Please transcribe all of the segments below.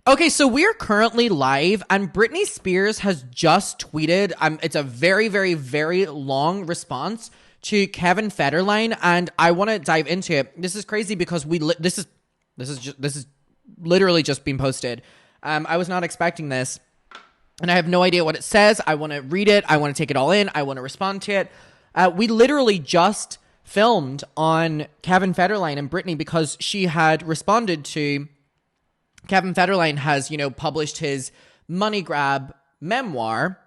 Okay, so we're currently live, and Britney Spears has just tweeted. It's a very, very, very long response to Kevin Federline, and I want to dive into it. This is crazy because this is literally just been posted. I was not expecting this, and I have no idea what it says. I want to read it. I want to take it all in. I want to respond to it. We literally just filmed on Kevin Federline and Britney because she had responded to. Kevin Federline has, published his money grab memoir,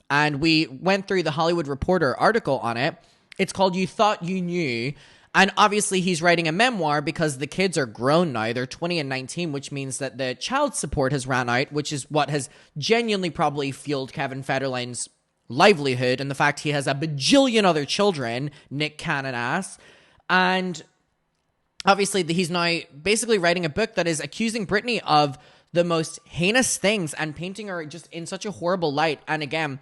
and we went through the Hollywood Reporter article on it. It's called You Thought You Knew, and obviously he's writing a memoir because the kids are grown now. They're 20 and 19, which means that the child support has ran out, which is what has genuinely probably fueled Kevin Federline's livelihood and the fact he has a bajillion other children, Nick Cannon ass, and obviously, he's now basically writing a book that is accusing Britney of the most heinous things and painting her just in such a horrible light. And again,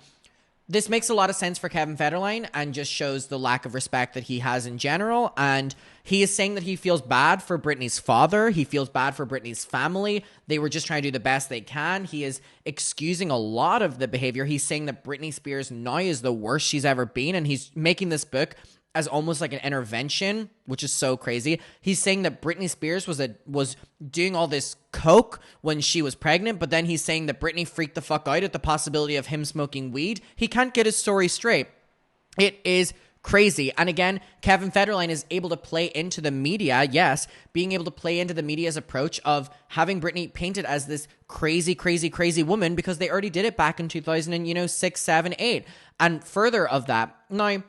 this makes a lot of sense for Kevin Federline and just shows the lack of respect that he has in general. And he is saying that he feels bad for Britney's father. He feels bad for Britney's family. They were just trying to do the best they can. He is excusing a lot of the behavior. He's saying that Britney Spears now is the worst she's ever been. And he's making this book as almost like an intervention, which is so crazy. He's saying that Britney Spears was doing all this coke when she was pregnant, but then he's saying that Britney freaked the fuck out at the possibility of him smoking weed. He can't get his story straight. It is crazy. And again, Kevin Federline is able to play into the media, yes, being able to play into the media's approach of having Britney painted as this crazy, crazy, crazy woman because they already did it back in 2006, 7, 8. And further of that, now,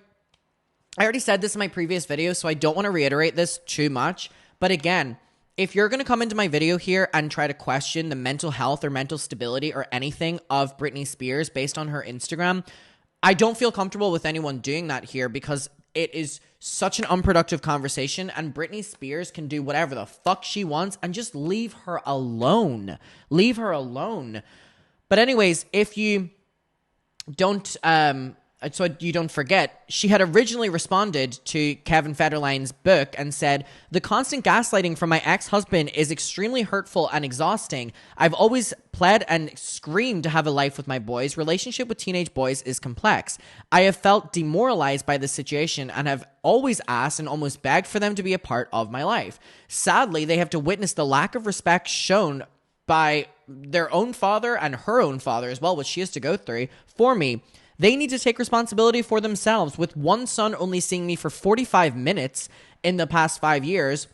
I already said this in my previous video, so I don't want to reiterate this too much. But again, if you're going to come into my video here and try to question the mental health or mental stability or anything of Britney Spears based on her Instagram, I don't feel comfortable with anyone doing that here because it is such an unproductive conversation and Britney Spears can do whatever the fuck she wants and just leave her alone. Leave her alone. But anyways, if you don't so you don't forget, she had originally responded to Kevin Federline's book and said, "The constant gaslighting from my ex-husband is extremely hurtful and exhausting. I've always pled and screamed to have a life with my boys. Relationship with teenage boys is complex. I have felt demoralized by the situation and have always asked and almost begged for them to be a part of my life. Sadly, they have to witness the lack of respect shown by their own father and her own father as well, which she has to go through, for me. They need to take responsibility for themselves. With one son only seeing me for 45 minutes in the past 5 years,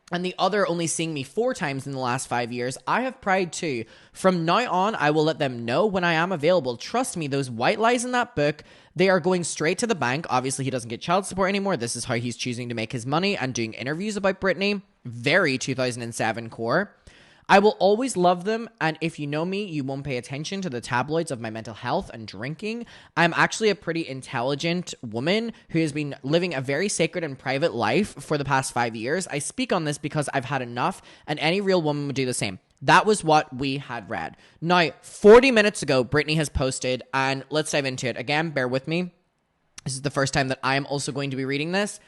and the other only seeing me 4 times in the last 5 years, I have pride too. From now on, I will let them know when I am available. Trust me, those white lies in that book, they are going straight to the bank. Obviously, he doesn't get child support anymore. This is how he's choosing to make his money and doing interviews about Britney. Very 2007 core. I will always love them, and if you know me, you won't pay attention to the tabloids of my mental health and drinking. I'm actually a pretty intelligent woman who has been living a very sacred and private life for the past 5 years. I speak on this because I've had enough, and any real woman would do the same." That was what we had read. Now, 40 minutes ago, Britney has posted, and let's dive into it. Again, bear with me. This is the first time that I am also going to be reading this,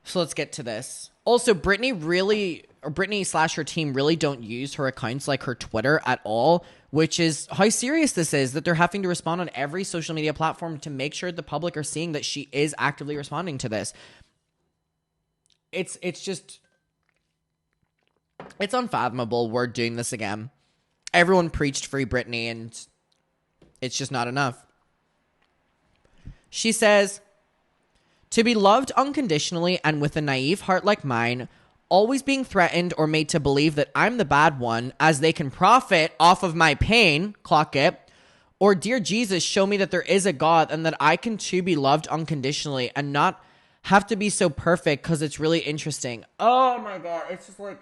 so let's get to this. Also, Britney / her team really don't use her accounts like her Twitter at all, which is how serious this is, that they're having to respond on every social media platform to make sure the public are seeing that she is actively responding to this. It's unfathomable we're doing this again. Everyone preached Free Britney, and it's just not enough. She says, "To be loved unconditionally and with a naive heart like mine, always being threatened or made to believe that I'm the bad one as they can profit off of my pain, clock it, or dear Jesus, show me that there is a God and that I can too be loved unconditionally and not have to be so perfect because it's really interesting." Oh my God, it's just like...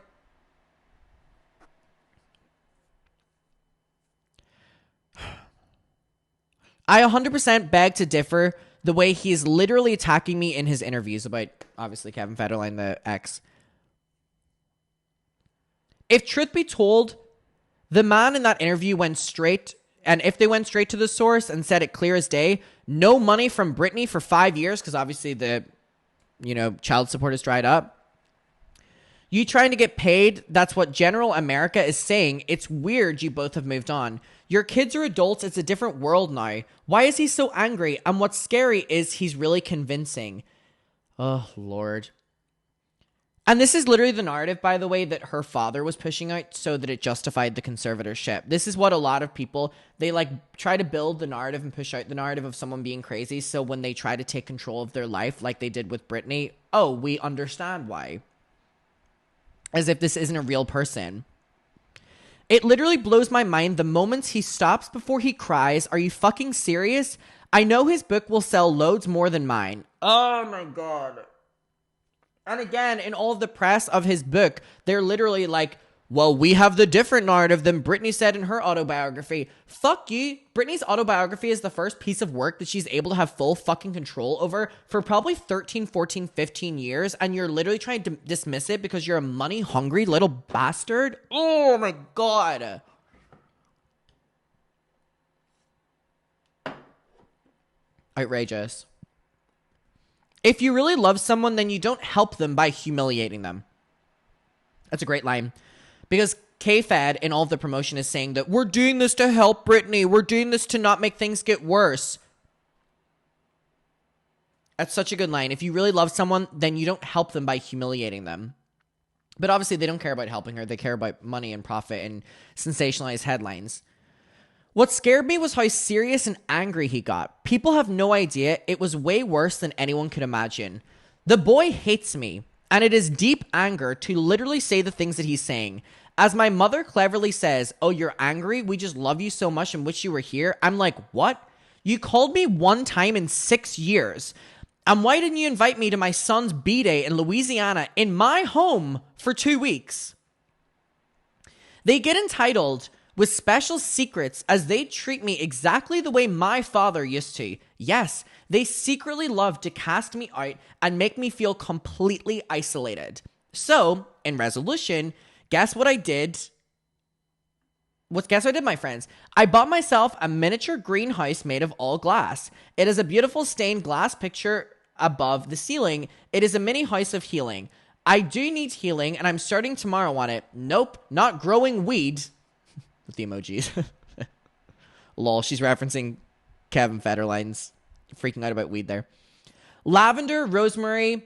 I 100% beg to differ the way he is literally attacking me in his interviews about, obviously, Kevin Federline, the ex. If truth be told, the man in that interview went straight, and if they went straight to the source and said it clear as day, no money from Britney for 5 years, because obviously the, child support is dried up. You trying to get paid? That's what general America is saying. It's weird you both have moved on. Your kids are adults. It's a different world now. Why is he so angry? And what's scary is he's really convincing. Oh, Lord. And this is literally the narrative, by the way, that her father was pushing out so that it justified the conservatorship. This is what a lot of people, they like try to build the narrative and push out the narrative of someone being crazy. So when they try to take control of their life, like they did with Britney, oh, we understand why. As if this isn't a real person. It literally blows my mind the moments he stops before he cries. Are you fucking serious? I know his book will sell loads more than mine. Oh my God. And again, in all of the press of his book, they're literally like, well, we have the different narrative than Britney said in her autobiography. Fuck you. Britney's autobiography is the first piece of work that she's able to have full fucking control over for probably 13, 14, 15 years. And you're literally trying to dismiss it because you're a money-hungry little bastard. Oh my God. Outrageous. If you really love someone, then you don't help them by humiliating them. That's a great line. Because K-Fed in all of the promotion is saying that we're doing this to help Britney. We're doing this to not make things get worse. That's such a good line. If you really love someone, then you don't help them by humiliating them. But obviously they don't care about helping her. They care about money and profit and sensationalized headlines. What scared me was how serious and angry he got. People have no idea. It was way worse than anyone could imagine. The boy hates me, and it is deep anger to literally say the things that he's saying. As my mother cleverly says, oh, you're angry? We just love you so much and wish you were here. I'm like, what? You called me one time in 6 years. And why didn't you invite me to my son's B-Day in Louisiana in my home for 2 weeks? They get entitled with special secrets as they treat me exactly the way my father used to. Yes, they secretly love to cast me out and make me feel completely isolated. So, in resolution, guess what I did? Guess what I did, my friends? I bought myself a miniature greenhouse made of all glass. It is a beautiful stained glass picture above the ceiling. It is a mini house of healing. I do need healing, and I'm starting tomorrow on it. Nope, not growing weed. With the emojis. Lol, she's referencing Kevin Federline's freaking out about weed there. Lavender, rosemary,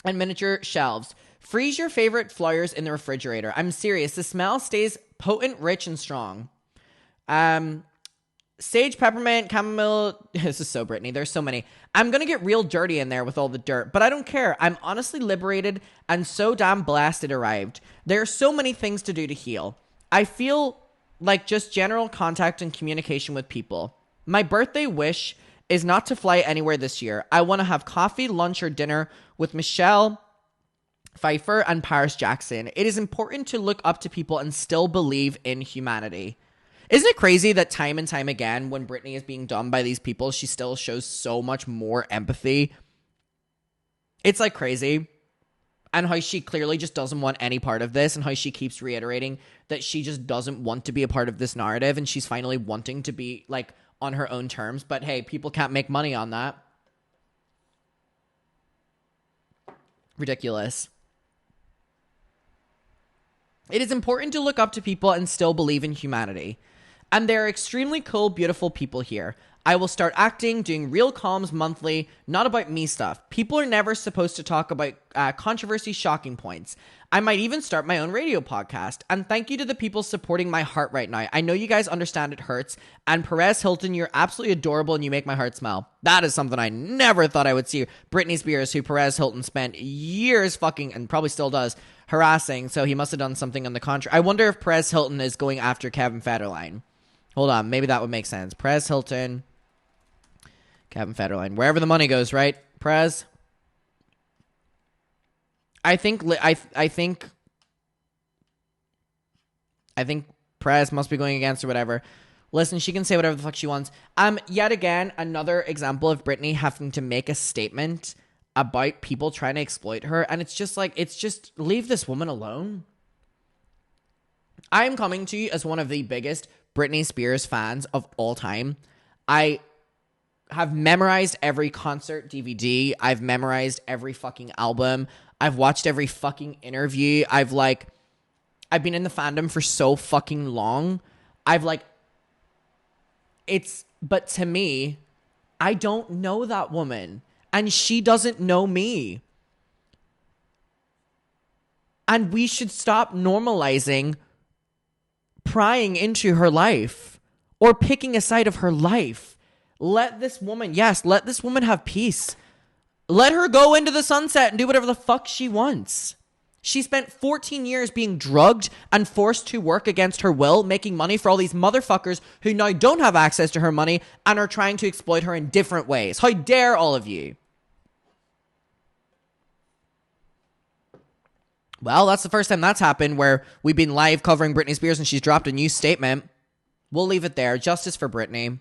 and miniature shelves. Freeze your favorite flowers in the refrigerator. I'm serious. The smell stays potent, rich, and strong. Sage, peppermint, chamomile. This is so Britney. There's so many. I'm going to get real dirty in there with all the dirt, but I don't care. I'm honestly liberated and so damn blessed it arrived. There are so many things to do to heal. I feel like just general contact and communication with people. My birthday wish is not to fly anywhere this year. I want to have coffee, lunch, or dinner with Michelle Pfeiffer and Paris Jackson. It is important to look up to people and still believe in humanity. Isn't it crazy that time and time again, when Britney is being done by these people, she still shows so much more empathy? It's like crazy. And how she clearly just doesn't want any part of this, and how she keeps reiterating that she just doesn't want to be a part of this narrative, and she's finally wanting to be like on her own terms. But hey, people can't make money on that. Ridiculous. It is important to look up to people and still believe in humanity. And there are extremely cool, beautiful people here. I will start acting, doing real comms monthly, not about me stuff. People are never supposed to talk about controversy, shocking points. I might even start my own radio podcast. And thank you to the people supporting my heart right now. I know you guys understand it hurts. And Perez Hilton, you're absolutely adorable and you make my heart smile. That is something I never thought I would see. Britney Spears, who Perez Hilton spent years fucking, and probably still does, harassing. So he must have done something on the contrary. I wonder if Perez Hilton is going after Kevin Federline. Hold on, maybe that would make sense. Perez Hilton, Kevin Federline, wherever the money goes, right? Perez. I think Perez must be going against or whatever. Listen, she can say whatever the fuck she wants. Yet again, another example of Britney having to make a statement about people trying to exploit her, and it's just leave this woman alone. I am coming to you as one of the biggest Britney Spears fans of all time. I have memorized every concert DVD. I've memorized every fucking album. I've watched every fucking interview. I've been in the fandom for so fucking long. But to me, I don't know that woman and she doesn't know me. And we should stop normalizing prying into her life or picking a side of her life. Let this woman have peace. Let her go into the sunset and do whatever the fuck she wants. She spent 14 years being drugged and forced to work against her will, making money for all these motherfuckers who now don't have access to her money and are trying to exploit her in different ways. How dare all of you? Well, that's the first time that's happened where we've been live covering Britney Spears and she's dropped a new statement. We'll leave it there. Justice for Britney.